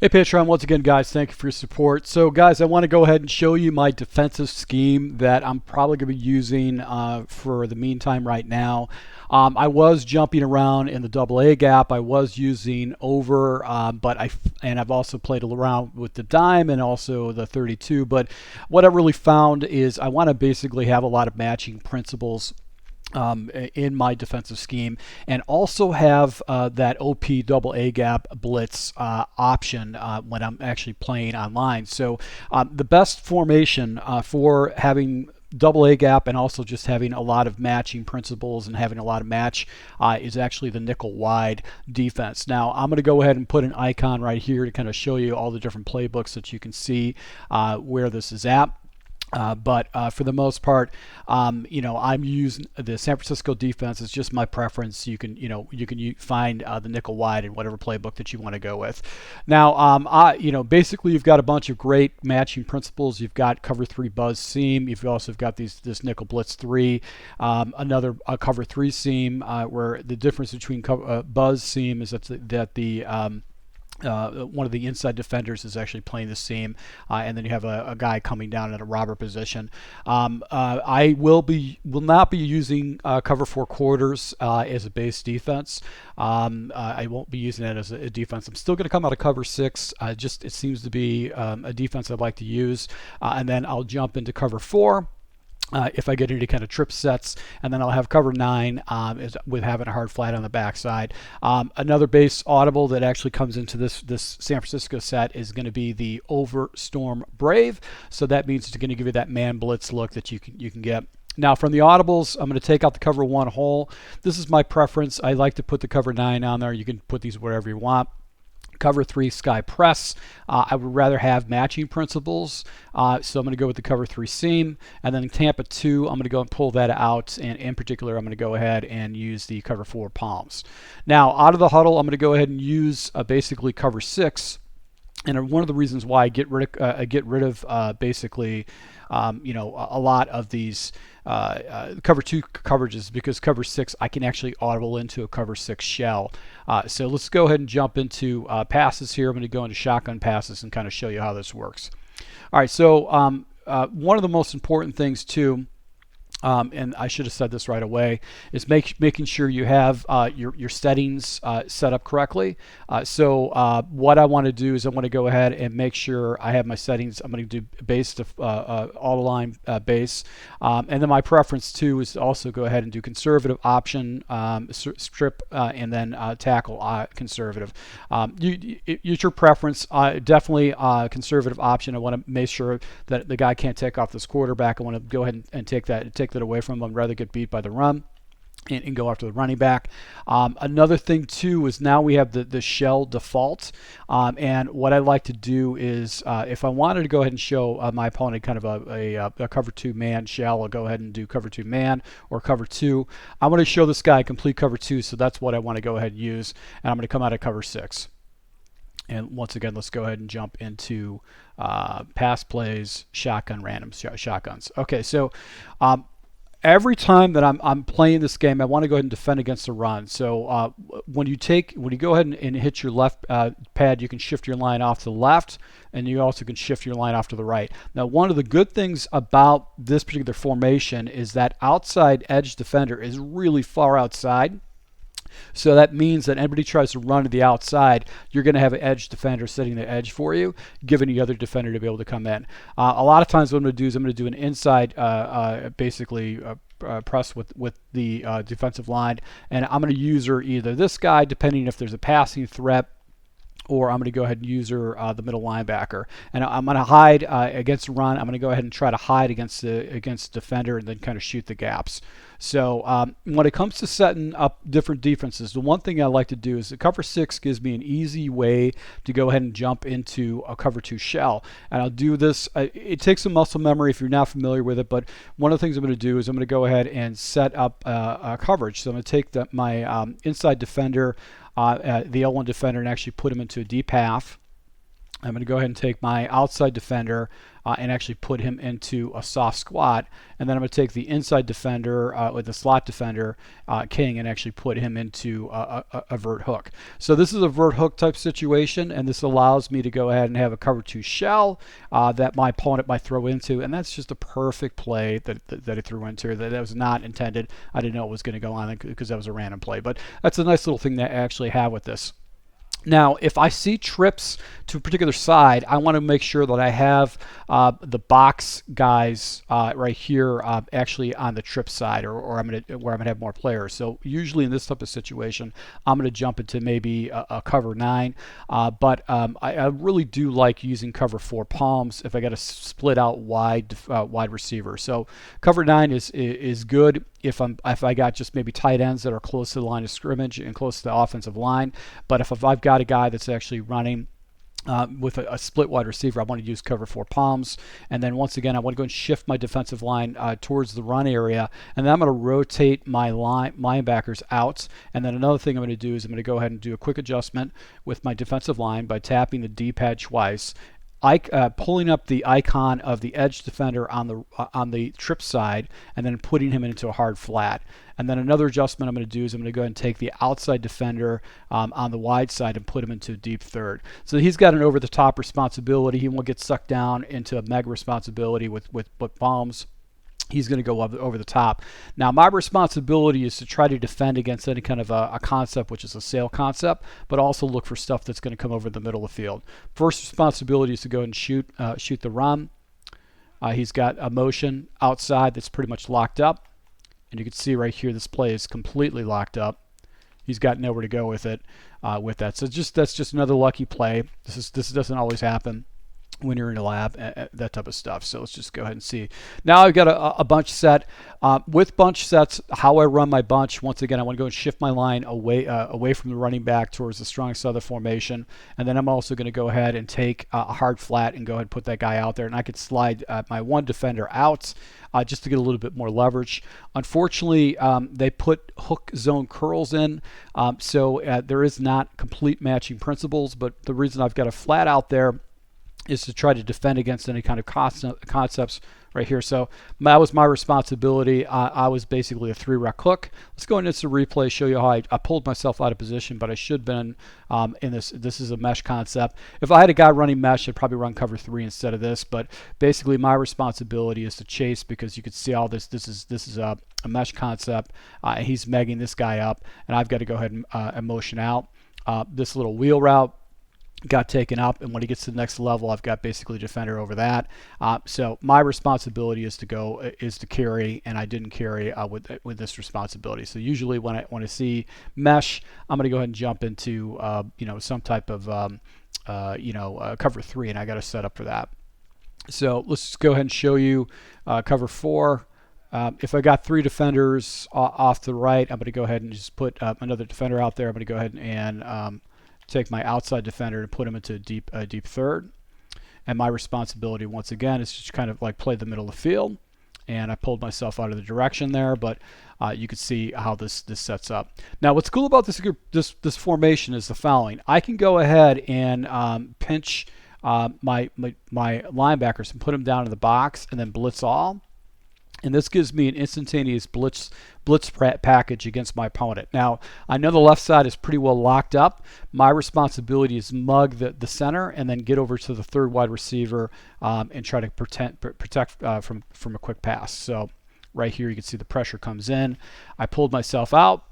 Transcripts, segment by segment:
Hey Patreon, once again guys, thank you for your support. So guys, I want to go ahead and show you my defensive scheme that I'm probably going to be using for the meantime right now. I was jumping around in the double A gap. I was using over, and I've also played around with the dime and also the 32. But what I really found is I want to basically have a lot of matching principles in my defensive scheme, and also have that OP double A gap blitz option when I'm actually playing online. So the best formation for having double A gap and also just having a lot of matching principles and having a lot of match is actually the nickel wide defense. Now I'm going to go ahead and put an icon right here to kind of show you all the different playbooks that you can see where this is at. But for the most part, I'm using the San Francisco defense. It's just my preference. You can find the nickel wide in whatever playbook that you want to go with. Now, basically you've got a bunch of great matching principles. You've got cover 3 buzz seam. You've also got this nickel blitz 3, another cover 3 seam, where the difference between buzz seam is that the one of the inside defenders is actually playing the seam, and then you have a guy coming down in a robber position. I will not be using cover 4 quarters as a base defense. I won't be using that as a defense. I'm still going to come out of cover 6. It seems to be a defense I'd like to use, and then I'll jump into cover 4. If I get any kind of trip sets, and then I'll have cover 9 with having a hard flat on the backside. Another base audible that actually comes into this San Francisco set is going to be the Overstorm Brave. So that means it's going to give you that man blitz look that you can get. Now from the audibles, I'm going to take out the cover 1 hole. This is my preference. I like to put the cover 9 on there. You can put these wherever you want. Cover 3 sky press, I would rather have matching principles, so I'm going to go with the cover 3 seam. And then Tampa 2, I'm going to go and pull that out, and in particular I'm going to go ahead and use the cover 4 palms. Now out of the huddle, I'm going to go ahead and use basically cover 6. And one of the reasons why I get rid of basically a lot of these cover 2 coverages, because cover 6 I can actually audible into a cover 6 shell. So let's go ahead and jump into passes here. I'm going to go into shotgun passes and kind of show you how this works. All right, so one of the most important things too, and I should have said this right away, is making sure you have your settings set up correctly. So what I want to do is I want to go ahead and make sure I have my settings. I'm going to do base to all line base, and then my preference too is to also go ahead and do conservative option, strip, and then tackle conservative. It's your preference. Definitely conservative option. I want to make sure that the guy can't take off this quarterback. I want to go ahead and take that away from them. I'd rather get beat by the run and go after the running back. Another thing too is now we have the shell default, and what I like to do is if I wanted to go ahead and show my opponent kind of a cover 2 man shell, I'll go ahead and do cover 2 man or cover 2. I want to show this guy complete cover 2, so that's what I want to go ahead and use, and I'm going to come out of cover 6. And once again, let's go ahead and jump into pass plays, shotgun, random shotguns. Okay, so every time that I'm playing this game, I want to go ahead and defend against the run. So when you go ahead and hit your left pad, you can shift your line off to the left, and you also can shift your line off to the right. Now, one of the good things about this particular formation is that outside edge defender is really far outside. So that means that anybody tries to run to the outside, you're going to have an edge defender sitting the edge for you, giving the other defender to be able to come in. A lot of times what I'm going to do is I'm going to do an inside press with the defensive line, and I'm going to use either this guy, depending if there's a passing threat, or I'm going to go ahead and use the middle linebacker. And I'm going to hide against the run. I'm going to go ahead and try to hide against the defender and then kind of shoot the gaps. So when it comes to setting up different defenses, the one thing I like to do is the cover 6 gives me an easy way to go ahead and jump into a cover 2 shell. And I'll do this. It takes some muscle memory if you're not familiar with it, but one of the things I'm going to do is I'm going to go ahead and set up a coverage. So I'm going to take my inside defender, the L1 defender, and actually put him into a deep half. I'm going to go ahead and take my outside defender and actually put him into a soft squat. And then I'm going to take the inside defender with the slot defender, king, and actually put him into a vert hook. So this is a vert hook type situation, and this allows me to go ahead and have a cover 2 shell that my opponent might throw into. And that's just a perfect play that he threw into. That was not intended. I didn't know it was going to go on because that was a random play. But that's a nice little thing that I actually have with this. Now, if I see trips to a particular side, I want to make sure that I have the box guys right here actually on the trip side, or where I'm gonna have more players. So usually in this type of situation, I'm going to jump into maybe a cover 9, but I really do like using cover 4 palms if I got to split out wide receiver. So cover 9 is good if I got just maybe tight ends that are close to the line of scrimmage and close to the offensive line. But if I've got a guy that's actually running with a split wide receiver, I want to use cover 4 palms. And then once again, I want to go and shift my defensive line towards the run area. And then I'm going to rotate my linebackers out. And then another thing I'm going to do is I'm going to go ahead and do a quick adjustment with my defensive line by tapping the D-pad twice. Pulling up the icon of the edge defender on the trip side, and then putting him into a hard flat. And then another adjustment I'm going to do is I'm going to go ahead and take the outside defender on the wide side and put him into a deep third. So he's got an over-the-top responsibility. He won't get sucked down into a mega responsibility with palms. He's going to go over the top. Now, my responsibility is to try to defend against any kind of a concept, which is a sail concept, but also look for stuff that's going to come over the middle of the field. First responsibility is to go and shoot the run. He's got a motion outside that's pretty much locked up. And you can see right here, this play is completely locked up. He's got nowhere to go with it, with that. So that's just another lucky play. This doesn't always happen when you're in a lab, that type of stuff. So let's just go ahead and see. Now I've got a bunch set. With bunch sets, how I run my bunch, once again, I want to go and shift my line away from the running back towards the strong side of the formation. And then I'm also going to go ahead and take a hard flat and go ahead and put that guy out there. And I could slide my one defender out just to get a little bit more leverage. Unfortunately, they put hook zone curls in, so there is not complete matching principles. But the reason I've got a flat out there is to try to defend against any kind of concepts right here. So that was my responsibility. I was basically a 3-rec hook. Let's go into the replay, show you how I pulled myself out of position, but I should have been in this. This is a mesh concept. If I had a guy running mesh, I'd probably run cover 3 instead of this, but basically my responsibility is to chase, because you could see all this. This is a mesh concept. He's megging this guy up, and I've got to go ahead and motion out. This little wheel route got taken up, and when he gets to the next level, I've got basically defender over that. So my responsibility is to carry, and I didn't carry with this responsibility. So usually when I see mesh, I'm going to go ahead and jump into some type of cover 3, and I got to set up for that. So let's just go ahead and show you cover 4. If I got 3 defenders off the right, I'm going to go ahead and just put another defender out there. I'm going to go ahead and take my outside defender and put him into a deep third. And my responsibility, once again, is just kind of like play the middle of the field. And I pulled myself out of the direction there, but you can see how this sets up. Now, what's cool about this formation is the following. I can go ahead and pinch my linebackers and put them down in the box and then blitz all. And this gives me an instantaneous blitz package against my opponent. Now, I know the left side is pretty well locked up. My responsibility is mug the center and then get over to the third wide receiver and try to protect from a quick pass. So right here, you can see the pressure comes in. I pulled myself out,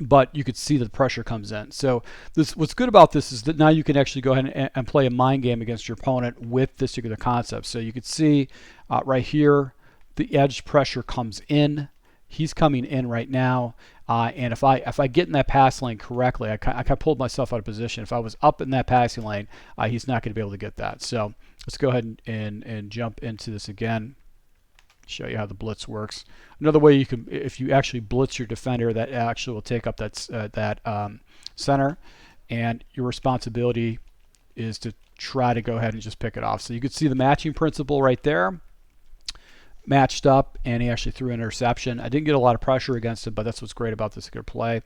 but you could see that the pressure comes in. So what's good about this is that now you can actually go ahead and play a mind game against your opponent with this particular concept. So you can see right here, the edge pressure comes in. He's coming in right now, and if I get in that pass lane correctly, I pulled myself out of position. If I was up in that passing lane, he's not going to be able to get that. So let's go ahead and jump into this again. Show you how the blitz works. Another way you can, if you actually blitz your defender, that actually will take up that center, and your responsibility is to try to go ahead and just pick it off. So you can see the matching principle right there. Matched up, and he actually threw an interception. I didn't get a lot of pressure against him, but that's what's great about this good play.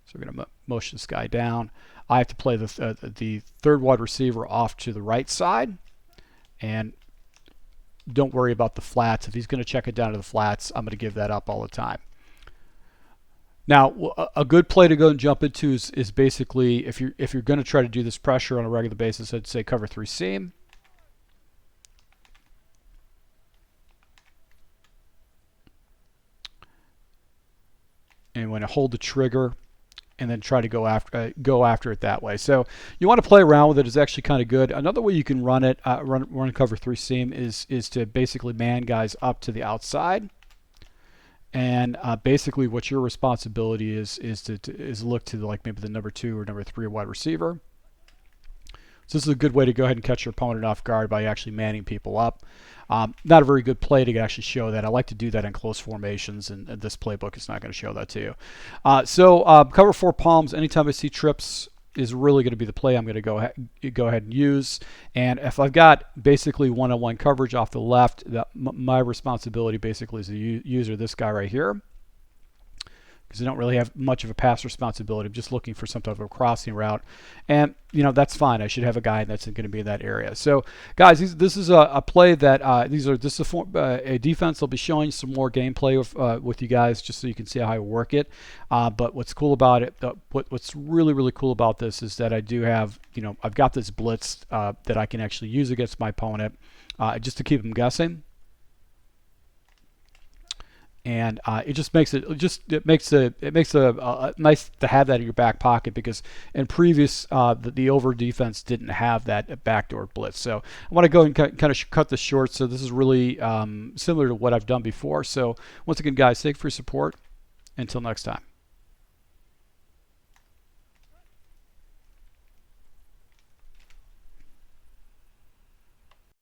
So we're going to motion this guy down. I have to play the third wide receiver off to the right side, and don't worry about the flats. If he's going to check it down to the flats, I'm going to give that up all the time. Now, a good play to go and jump into is basically if you're going to try to do this pressure on a regular basis, I'd say cover 3 seam. And when I hold the trigger, and then try to go after it that way. So you want to play around with it. It's actually kind of good. Another way you can run it, run cover 3 seam is to basically man guys up to the outside. And basically, what your responsibility is look to like maybe the number 2 or number 3 wide receiver. So this is a good way to go ahead and catch your opponent off guard by actually manning people up. Not a very good play to actually show that. I like to do that in close formations, and this playbook is not going to show that to you. So cover 4 palms. Anytime I see trips is really going to be the play I'm going to go ahead and use. And if I've got basically one-on-one coverage off the left, my responsibility basically is the user, this guy right here, because I don't really have much of a pass responsibility. I'm just looking for some type of a crossing route, and that's fine. I should have a guy that's going to be in that area. So, guys, this is a play that this is a defense. I'll be showing some more gameplay with you guys, just so you can see how I work it. But what's cool about it, what's really cool about this is that I do have, I've got this blitz that I can actually use against my opponent, just to keep him guessing. And it just makes it nice to have that in your back pocket, because in previous the over defense didn't have that backdoor blitz. So I want to go and kind of cut this short. So this is really similar to what I've done before. So once again, guys, thank you for your support. Until next time.